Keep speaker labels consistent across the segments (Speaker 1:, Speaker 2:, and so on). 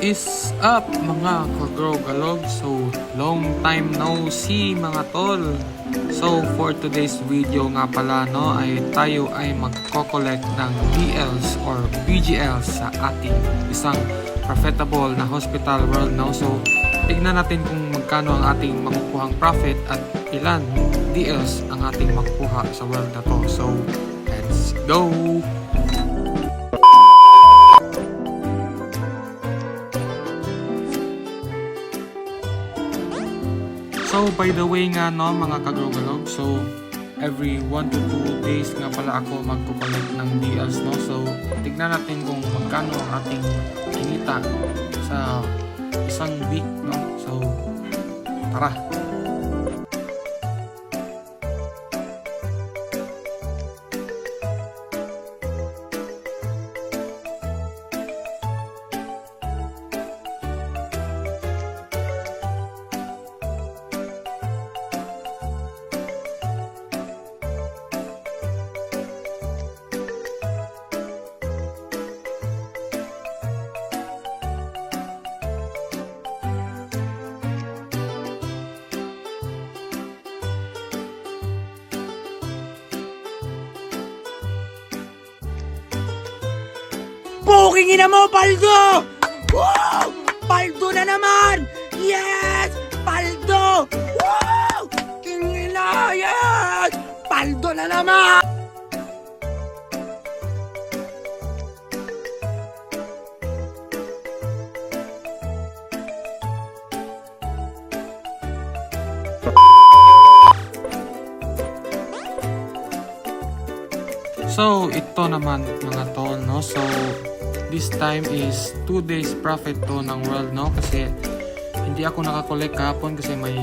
Speaker 1: is up mga kagrogalog? So, long time no see mga tol. So, for today's video nga pala no, ay tayo ay magko-collect ng BLs or BGLs sa ating isang profitable na hospital world no. So, tignan natin kung magkano ang ating makukuhang profit at ilan DLs ang ating makukuha sa world na to. So, let's go! So by the way nga no mga kagrogalog, so every 1 to 2 days nga pala ako magko-collect ng DLs no. So tignan natin kung magkano ang ating kinita sa isang week no. So tara.
Speaker 2: Puking ina mo, Paldo! Wow! Paldo na naman! Yes! Paldo! Wow! King ina! Yes! Paldo na naman!
Speaker 1: So ito naman mga tol no. So this time is 2 days profit to ng world no, kasi hindi ako nakakolek kahapon kasi may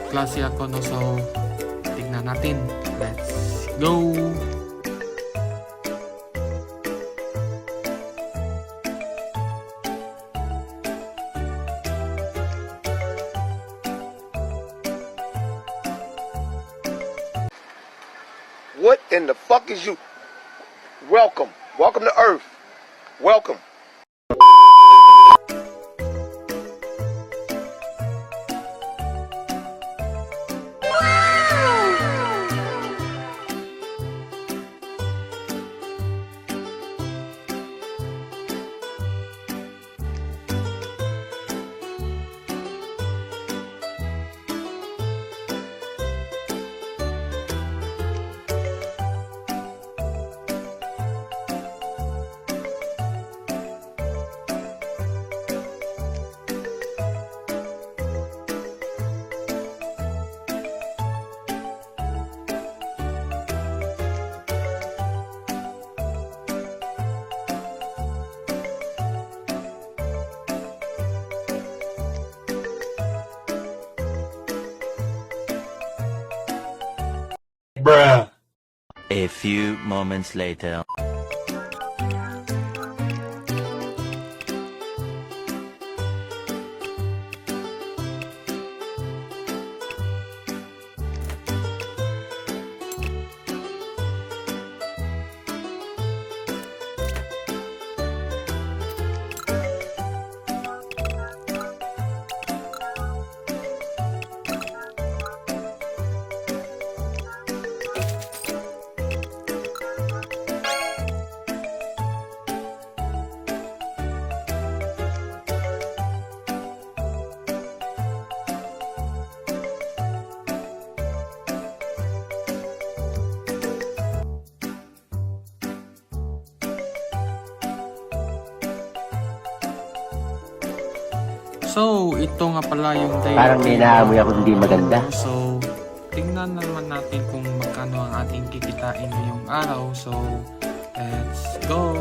Speaker 1: klase ako no. So tignan natin, let's go.
Speaker 3: What in the fuck is you? Welcome. Welcome to Earth. Welcome.
Speaker 4: Bruh.
Speaker 5: A few moments later.
Speaker 1: So ito nga pala yung day.
Speaker 6: Parang may naamoy ako hindi maganda.
Speaker 1: So tingnan naman natin kung magkano ang ating kikitain ngayong araw. So let's go.